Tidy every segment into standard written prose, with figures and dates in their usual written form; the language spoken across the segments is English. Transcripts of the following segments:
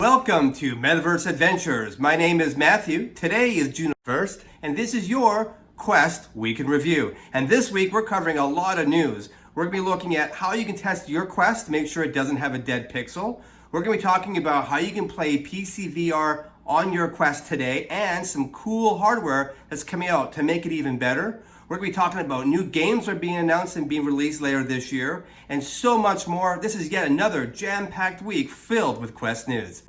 Welcome to Metaverse Adventures. My name is Matthew. Today is June 1st, and this is your Quest Week in Review. And this week we're covering a lot of news. We're going to be looking at how you can test your Quest to make sure it doesn't have a dead pixel. We're going to be talking about how you can play PC VR on your Quest today and some cool hardware that's coming out to make it even better. We're going to be talking about new games that are being announced and being released later this year, and so much more. This is yet another jam-packed week filled with Quest news.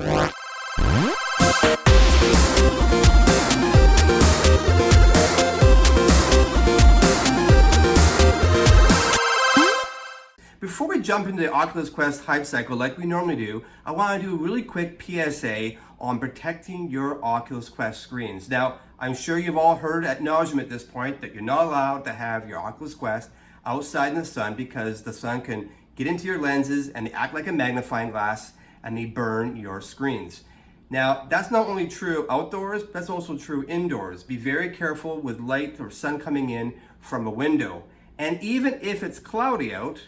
Before we jump into the Oculus Quest hype cycle like we normally do, I want to do a really quick PSA on protecting your Oculus Quest screens. Now, I'm sure you've all heard ad nauseum at this point that you're not allowed to have your Oculus Quest outside in the sun because the sun can get into your lenses and they act like a magnifying glass and they burn your screens. Now, that's not only true outdoors, but that's also true indoors. Be very careful with light or sun coming in from a window. And even if it's cloudy out,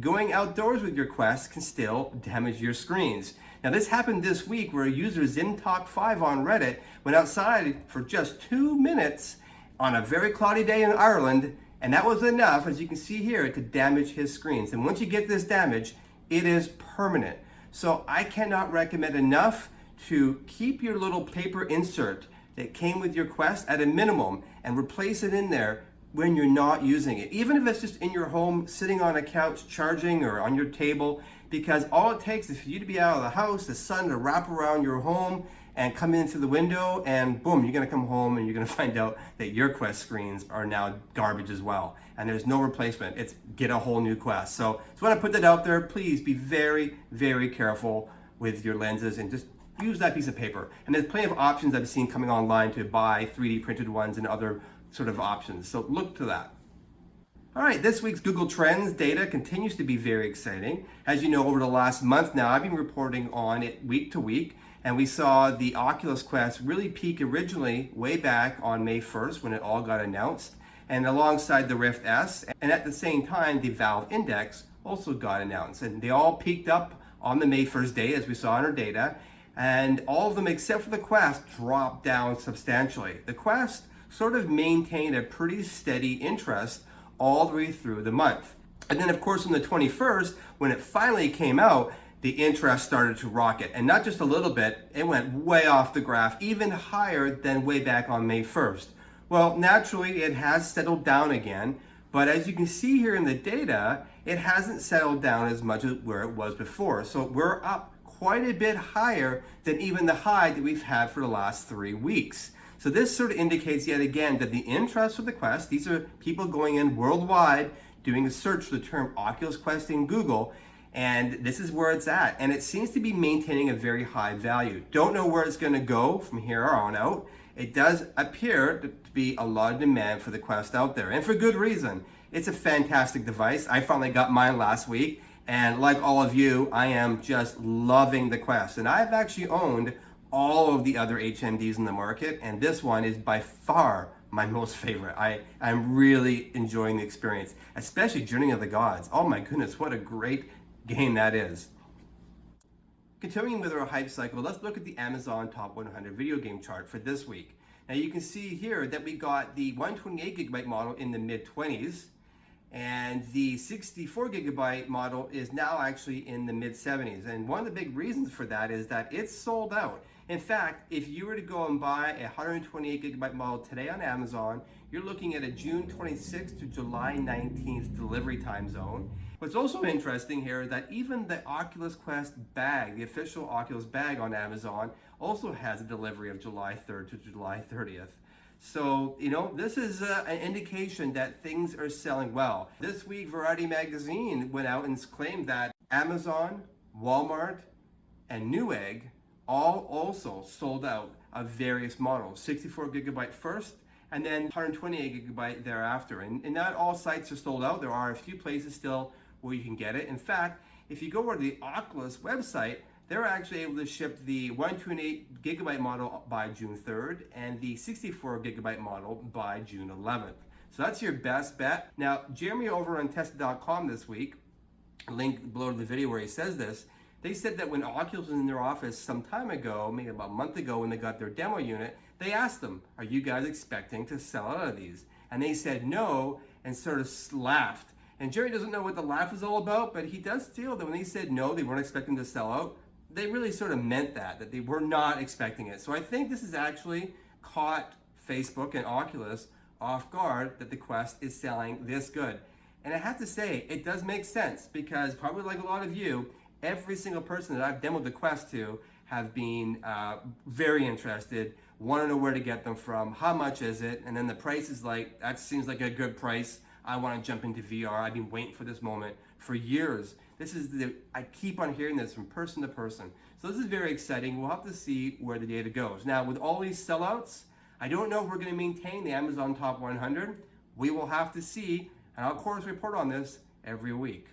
going outdoors with your Quest can still damage your screens. Now, this happened this week where a user ZimTalk5 on Reddit went outside for just 2 minutes on a very cloudy day in Ireland, and that was enough, as you can see here, to damage his screens. And once you get this damage, it is permanent. So I cannot recommend enough to keep your little paper insert that came with your Quest at a minimum and replace it in there when you're not using it. Even if it's just in your home, sitting on a couch, charging, or on your table, because all it takes is for you to be out of the house, the sun to wrap around your home and come in through the window, and boom, you're gonna come home and you're gonna find out that your Quest screens are now garbage as well. And there's no replacement. It's get a whole new Quest. So I want to put that out there. Please be very, very careful with your lenses and just use that piece of paper. And there's plenty of options I've seen coming online to buy 3D printed ones and other sort of options. So look to that. All right, this week's Google Trends data continues to be very exciting. As you know, over the last month now, I've been reporting on it week to week, and we saw the Oculus Quest really peak originally way back on May 1st when it all got announced, and alongside the Rift S, and at the same time, the Valve Index also got announced, and they all peaked up on the May 1st day, as we saw in our data, and all of them except for the Quest dropped down substantially. The Quest sort of maintained a pretty steady interest all the way through the month. And then of course on the 21st, when it finally came out, the interest started to rocket. And not just a little bit, it went way off the graph, even higher than way back on May 1st. Well, naturally it has settled down again, but as you can see here in the data, it hasn't settled down as much as where it was before. So we're up quite a bit higher than even the high that we've had for the last 3 weeks. So this sort of indicates yet again that the interest for the Quest, these are people going in worldwide doing a search for the term Oculus Quest in Google, and this is where it's at. And it seems to be maintaining a very high value. Don't know where it's going to go from here on out. It does appear to be a lot of demand for the Quest out there, and for good reason. It's a fantastic device. I finally got mine last week, and like all of you, I am just loving the Quest. And I've actually owned all of the other HMDs in the market, and this one is by far my most favorite. I'm really enjoying the experience, especially Journey of the Gods. Oh my goodness, what a great game that is. Continuing with our hype cycle, let's look at the Amazon Top 100 video game chart for this week. Now you can see here that we got the 128GB model in the mid-20s, and the 64GB model is now actually in the mid-70s. And one of the big reasons for that is that it's sold out. In fact, if you were to go and buy a 128GB model today on Amazon, you're looking at a June 26th to July 19th delivery time zone. What's also interesting here is that even the Oculus Quest bag, the official Oculus bag on Amazon, also has a delivery of July 3rd to July 30th. So, you know, this is an indication that things are selling well. This week, Variety Magazine went out and claimed that Amazon, Walmart, and Newegg all also sold out of various models, 64GB first, and then 128GB thereafter. And not all sites are sold out. There are a few places still where you can get it. In fact, if you go over to the Oculus website, they're actually able to ship the 128GB model by June 3rd and the 64GB model by June 11th. So that's your best bet. Now, Jeremy over on Tested.com this week, link below to the video where he says this, They said that when Oculus was in their office some time ago, maybe about a month ago when they got their demo unit, they asked them, are you guys expecting to sell out of these? And they said no and sort of laughed. And Jerry doesn't know what the laugh is all about, but he does feel that when they said no, they weren't expecting to sell out, they really sort of meant that they were not expecting it. So I think this has actually caught Facebook and Oculus off guard that the Quest is selling this good. And I have to say, it does make sense because probably like a lot of you, every single person that I've demoed the Quest to have been very interested, want to know where to get them from, how much is it, and then the price is like, that seems like a good price. I want to jump into VR. I've been waiting for this moment for years. I keep on hearing this from person to person. So this is very exciting. We'll have to see where the data goes. Now, with all these sellouts, I don't know if we're going to maintain the Amazon Top 100. We will have to see, and I'll of course report on this every week.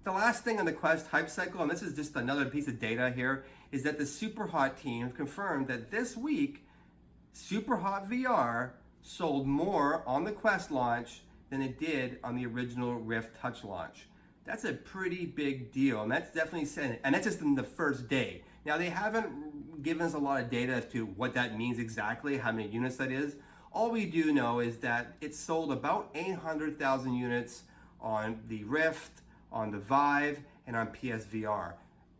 The last thing on the Quest hype cycle, and this is just another piece of data here, is that the Superhot team confirmed that this week, Superhot VR sold more on the Quest launch than it did on the original Rift Touch launch. That's a pretty big deal, and that's definitely saying, and that's just in the first day. Now, they haven't given us a lot of data as to what that means exactly, how many units that is. All we do know is that it sold about 800,000 units on the Rift, on the Vive, and on PSVR.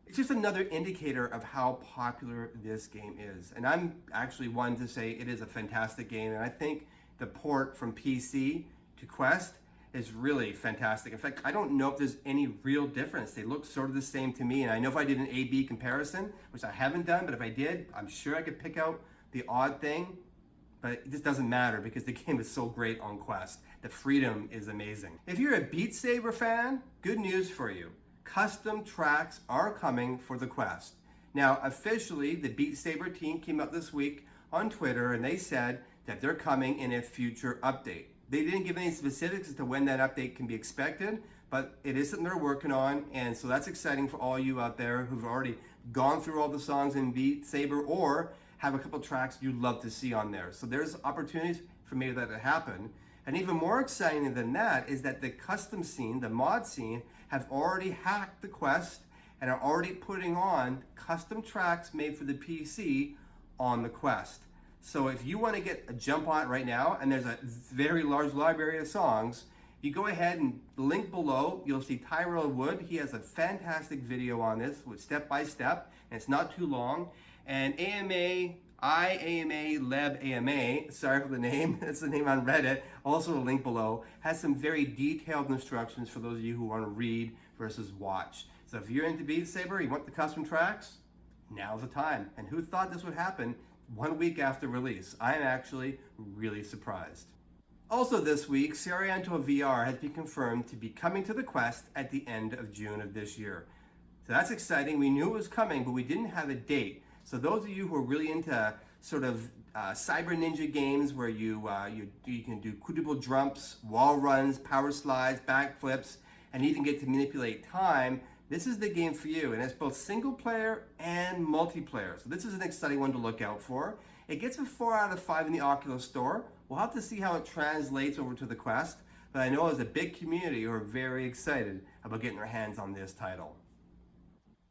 It's just another indicator of how popular this game is. And I'm actually one to say it is a fantastic game, and I think the port from PC to Quest is really fantastic. In fact, I don't know if there's any real difference. They look sort of the same to me, and I know if I did an A/B comparison, which I haven't done, but if I did, I'm sure I could pick out the odd thing, but it just doesn't matter because the game is so great on Quest. The freedom is amazing. If you're a Beat Saber fan, good news for you. Custom tracks are coming for the Quest. Now, officially, the Beat Saber team came out this week on Twitter and they said that they're coming in a future update. They didn't give any specifics as to when that update can be expected, but it is something they're working on, and so that's exciting for all you out there who've already gone through all the songs in Beat Saber or have a couple tracks you'd love to see on there. So there's opportunities for maybe that to happen. And even more exciting than that is that the custom scene, the mod scene, have already hacked the Quest and are already putting on custom tracks made for the PC on the Quest. So if you want to get a jump on it right now, and there's a very large library of songs, you go ahead and link below, you'll see Tyrell Wood. He has a fantastic video on this with step by step, and it's not too long. And AMA, Leb AMA, sorry for the name, that's the name on Reddit, also a link below, has some very detailed instructions for those of you who want to read versus watch. So if you're into Beat Saber, you want the custom tracks, now's the time. And who thought this would happen 1 week after release? I am actually really surprised. Also this week, Ariato VR has been confirmed to be coming to the Quest at the end of June of this year. So that's exciting. We knew it was coming, but we didn't have a date. So those of you who are really into sort of cyber ninja games where you can do quadruple jumps, wall runs, power slides, backflips, and even get to manipulate time, this is the game for you. And it's both single player and multiplayer. So this is an exciting one to look out for. It gets a 4 out of 5 in the Oculus store. We'll have to see how it translates over to the Quest, but I know there's a big community who are very excited about getting their hands on this title.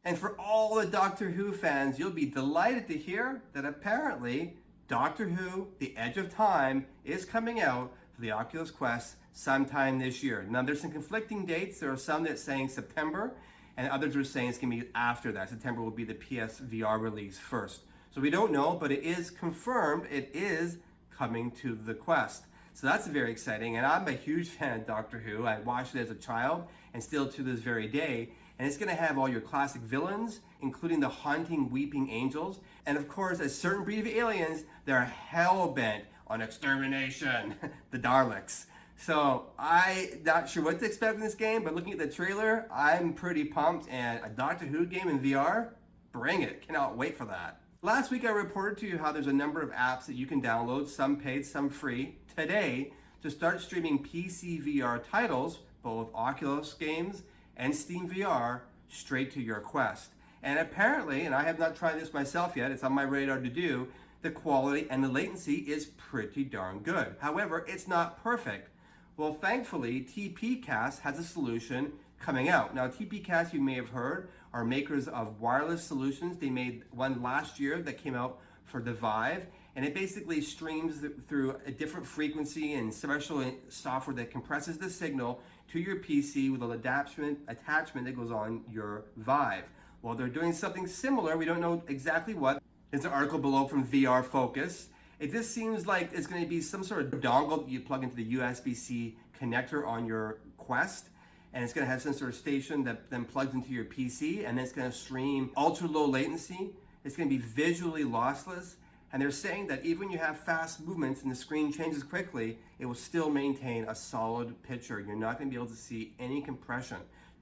And for all the Doctor Who fans, you'll be delighted to hear that apparently Doctor Who: The Edge of Time is coming out for the Oculus Quest sometime this year. Now there's some conflicting dates. There are some that are saying September, and others are saying it's going to be after that. September will be the PSVR release first. So we don't know, but it is confirmed it is coming to the Quest. So that's very exciting, and I'm a huge fan of Doctor Who. I watched it as a child and still to this very day. And it's going to have all your classic villains, including the haunting weeping angels. And of course, a certain breed of aliens that are hell-bent on extermination, the Daleks. So I'm not sure what to expect in this game, but looking at the trailer, I'm pretty pumped. And a Doctor Who game in VR? Bring it. Cannot wait for that. Last week I reported to you how there's a number of apps that you can download, some paid, some free, today to start streaming PC VR titles, both Oculus games and Steam VR, straight to your Quest. And apparently, and I have not tried this myself yet, it's on my radar to do, the quality and the latency is pretty darn good. However, it's not perfect. Well, thankfully, TPCache has a solution coming out. Now, TPCache, you may have heard, are makers of wireless solutions. They made one last year that came out for the Vive, and it basically streams through a different frequency and special software that compresses the signal to your PC with an attachment that goes on your Vive. Well, they're doing something similar. We don't know exactly what. There's an article below from VR Focus. It just seems like it's going to be some sort of dongle that you plug into the USB-C connector on your Quest, and it's going to have some sort of station that then plugs into your PC, and then it's going to stream ultra low latency. It's going to be visually lossless, and they're saying that even when you have fast movements and the screen changes quickly, it will still maintain a solid picture. You're not going to be able to see any compression.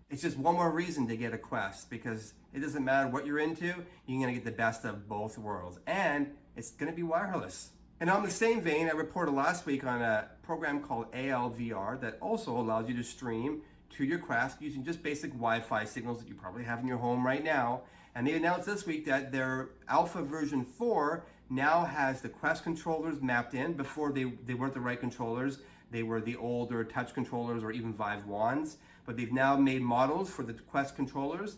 It's just one more reason to get a Quest, because it doesn't matter what you're into, you're going to get the best of both worlds, and it's going to be wireless. And on the same vein, I reported last week on a program called ALVR that also allows you to stream to your Quest using just basic Wi-Fi signals that you probably have in your home right now. And they announced this week that their Alpha version 4 now has the Quest controllers mapped in. Before they weren't the right controllers. They were the older touch controllers or even Vive wands. But they've now made models for the Quest controllers,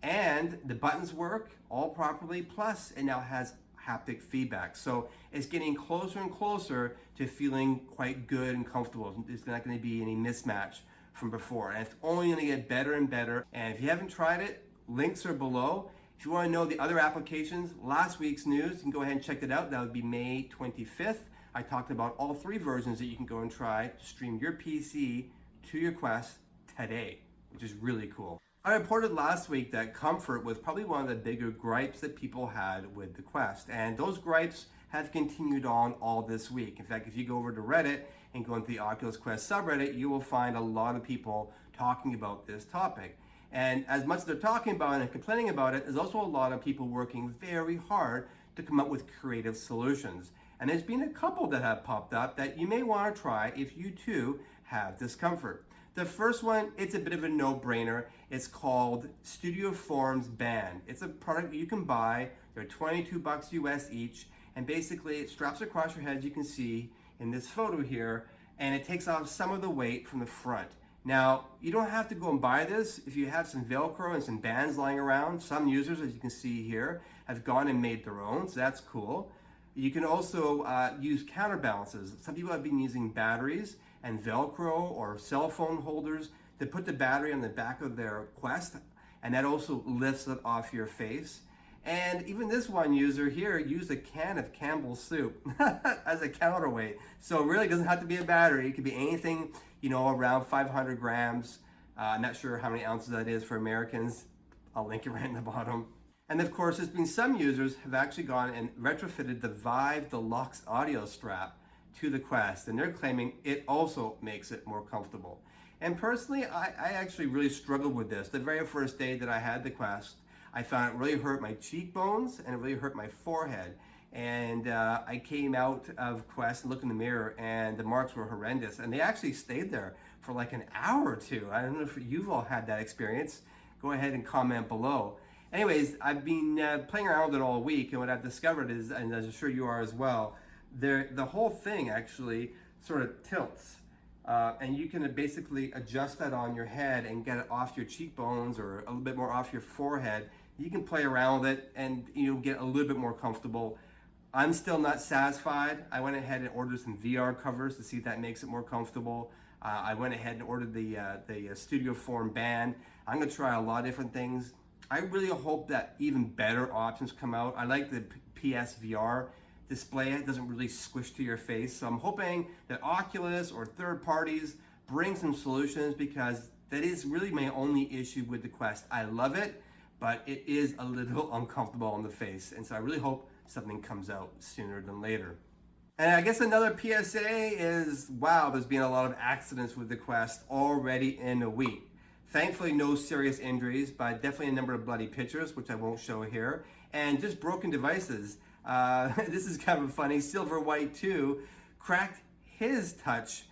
and the buttons work all properly. Plus, it now has haptic feedback. So it's getting closer and closer to feeling quite good and comfortable. There's not going to be any mismatch from before. And it's only going to get better and better. And if you haven't tried it, links are below. If you want to know the other applications, last week's news, you can go ahead and check it out. That would be May 25th. I talked about all 3 versions that you can go and try to stream your PC to your Quest today, which is really cool. I reported last week that comfort was probably one of the bigger gripes that people had with the Quest, and those gripes have continued on all this week. In fact, if you go over to Reddit and go into the Oculus Quest subreddit, you will find a lot of people talking about this topic. And as much as they're talking about it and complaining about it, there's also a lot of people working very hard to come up with creative solutions. And there's been a couple that have popped up that you may want to try if you too have discomfort. The first one, it's a bit of a no-brainer. It's called Studio Forms Band. It's a product you can buy. They're $22 US each, and basically it straps across your head, as you can see in this photo here, and it takes off some of the weight from the front. Now, you don't have to go and buy this. If you have some Velcro and some bands lying around, some users, as you can see here, have gone and made their own, so that's cool. You can also use counterbalances. Some people have been using batteries and Velcro or cell phone holders to put the battery on the back of their Quest, and that also lifts it off your face. And even this one user here used a can of Campbell's soup as a counterweight. So it really doesn't have to be a battery. It could be anything, around 500 grams. I'm not sure how many ounces that is for Americans. I'll link it right in the bottom. And of course, there's been some users have actually gone and retrofitted the Vive Deluxe audio strap to the Quest, and they're claiming it also makes it more comfortable. And personally, I actually really struggled with this. The very first day that I had the Quest, I found it really hurt my cheekbones and it really hurt my forehead. And I came out of Quest and looked in the mirror, and the marks were horrendous. And they actually stayed there for like an hour or two. I don't know if you've all had that experience. Go ahead and comment below. Anyways, I've been playing around with it all week, and what I've discovered is, and as I'm sure you are as well, the whole thing actually sort of tilts. And you can basically adjust that on your head and get it off your cheekbones or a little bit more off your forehead. You can play around with it and get a little bit more comfortable. I'm still not satisfied. I went ahead and ordered some VR covers to see if that makes it more comfortable. I went ahead and ordered the Studio Form Band. I'm gonna try a lot of different things. I really hope that even better options come out. I like the PSVR display. It doesn't really squish to your face. So I'm hoping that Oculus or third parties bring some solutions, because that is really my only issue with the Quest. I love it, but it is a little uncomfortable on the face. And so I really hope something comes out sooner than later. And I guess another PSA is, wow, there's been a lot of accidents with the Quest already in a week. Thankfully, no serious injuries, but definitely a number of bloody pictures, which I won't show here, and just broken devices. This is kind of funny. Silver White 2 cracked his touch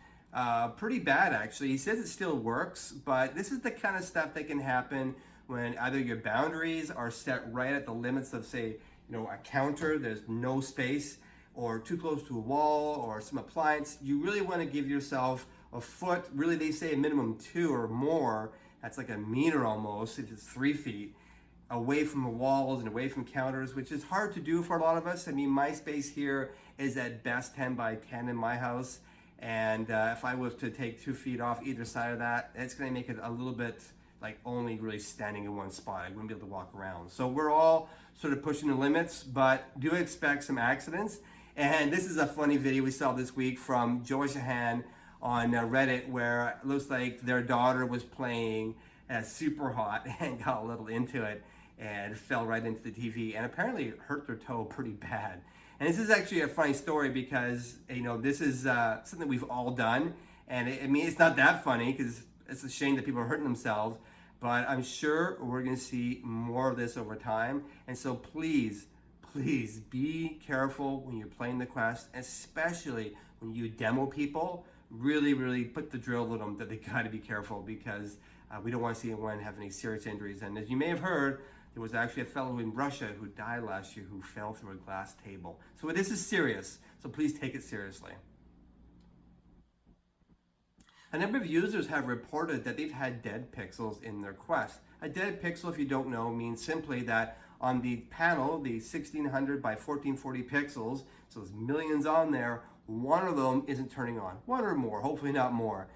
pretty bad, actually. He says it still works, but this is the kind of stuff that can happen when either your boundaries are set right at the limits of, say, a counter, there's no space, or too close to a wall, or some appliance. You really want to give yourself a foot, really they say a minimum 2 or more, that's like a meter almost, if it's 3 feet, away from the walls and away from counters, which is hard to do for a lot of us. I mean, my space here is at best 10 by 10 in my house. And if I was to take 2 feet off either side of that, it's gonna make it a little bit like only really standing in one spot. I wouldn't be able to walk around. So we're all sort of pushing the limits, but do expect some accidents. And this is a funny video we saw this week from Joy Shahan on Reddit, where it looks like their daughter was playing Superhot and got a little into it and fell right into the TV and apparently hurt their toe pretty bad. And this is actually a funny story because, you know, this is something we've all done. And I mean, it's not that funny because it's a shame that people are hurting themselves, but I'm sure we're going to see more of this over time. And so please be careful when you're playing the Quest, especially when you demo people. Really put the drill with them that they got to be careful, because we don't want to see anyone have any serious injuries. And as you may have heard, there was actually a fellow in Russia who died last year who fell through a glass table. So this is serious, so please take it seriously. A number of users have reported that they've had dead pixels in their Quest. A dead pixel, if you don't know, means simply that on the panel, the 1600 by 1440 pixels, so there's millions on there, one of them isn't turning on. One or more, hopefully not more.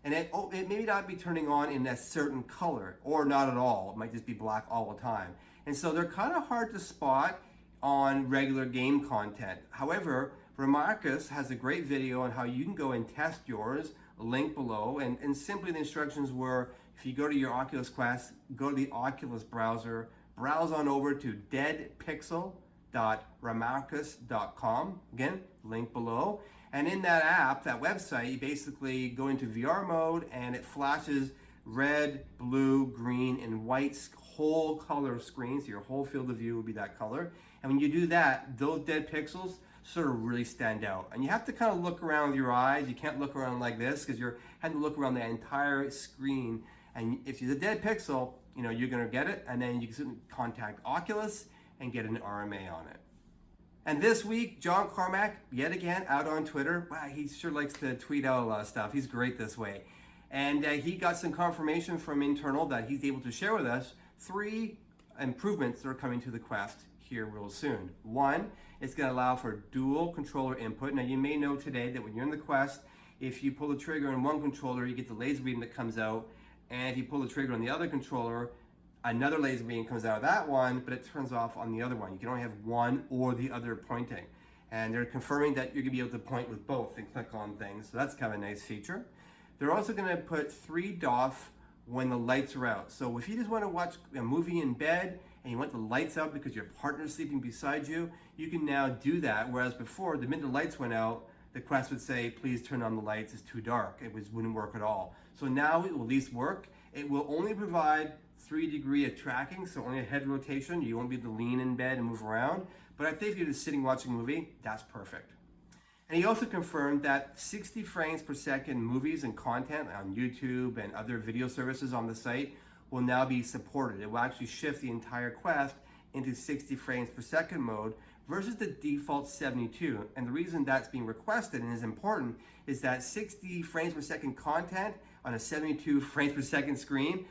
And it may not be turning on in a certain color, or not at all. It might just be black all the time. And so they're kind of hard to spot on regular game content. However, Remarcus has a great video on how you can go and test yours, link below, and simply the instructions were, if you go to your Oculus Quest, go to the Oculus browser, browse on over to deadpixel.remarcus.com. Again, link below. And in that app, that website, you basically go into VR mode and it flashes red, blue, green, and white whole color screens. So your whole field of view will be that color. And when you do that, those dead pixels sort of really stand out. And you have to kind of look around with your eyes. You can't look around like this because you're having to look around the entire screen. And if you're a dead pixel, you know, you're gonna get it. And then you can contact Oculus and get an RMA on it. And this week, John Carmack, yet again, out on Twitter. Wow, he sure likes to tweet out a lot of stuff. He's great this way. And he got some confirmation from internal that he's able to share with us 3 improvements that are coming to the Quest here real soon. One, it's going to allow for dual controller input. Now, you may know today that when you're in the Quest, if you pull the trigger on one controller, you get the laser beam that comes out. And if you pull the trigger on the other controller, another laser beam comes out of that one, but it turns off on the other one. You can only have one or the other pointing. And they're confirming that you're gonna be able to point with both and click on things. So that's kind of a nice feature. They're also gonna put 3 DOF when the lights are out. So if you just wanna watch a movie in bed and you want the lights out because your partner's sleeping beside you, you can now do that. Whereas before, the minute the lights went out, the Quest would say, please turn on the lights, it's too dark. It wouldn't work at all. So now it will at least work. It will only provide 3 degree of tracking, so only a head rotation. You won't be able to lean in bed and move around. But I think if you're just sitting watching a movie, that's perfect. And he also confirmed that 60 frames per second movies and content on YouTube and other video services on the site will now be supported. It will actually shift the entire Quest into 60 frames per second mode versus the default 72. And the reason that's being requested and is important is that 60 frames per second content on a 72 frames per second screen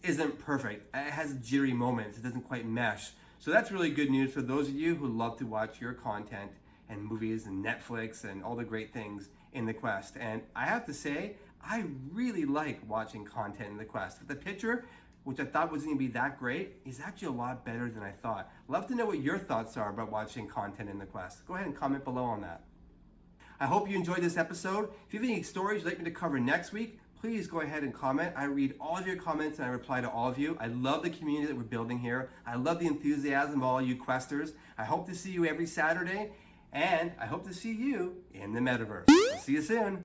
isn't perfect. It has jittery moments. It doesn't quite mesh. So that's really good news for those of you who love to watch your content and movies and Netflix and all the great things in the Quest. And I have to say, I really like watching content in the Quest. The picture, which I thought wasn't gonna be that great, is actually a lot better than I thought. Love to know what your thoughts are about watching content in the Quest. Go ahead and comment below on that. I hope you enjoyed this episode. If you have any stories you'd like me to cover next week, please go ahead and comment. I read all of your comments and I reply to all of you. I love the community that we're building here. I love the enthusiasm of all you Questers. I hope to see you every Saturday, and I hope to see you in the Metaverse. I'll see you soon.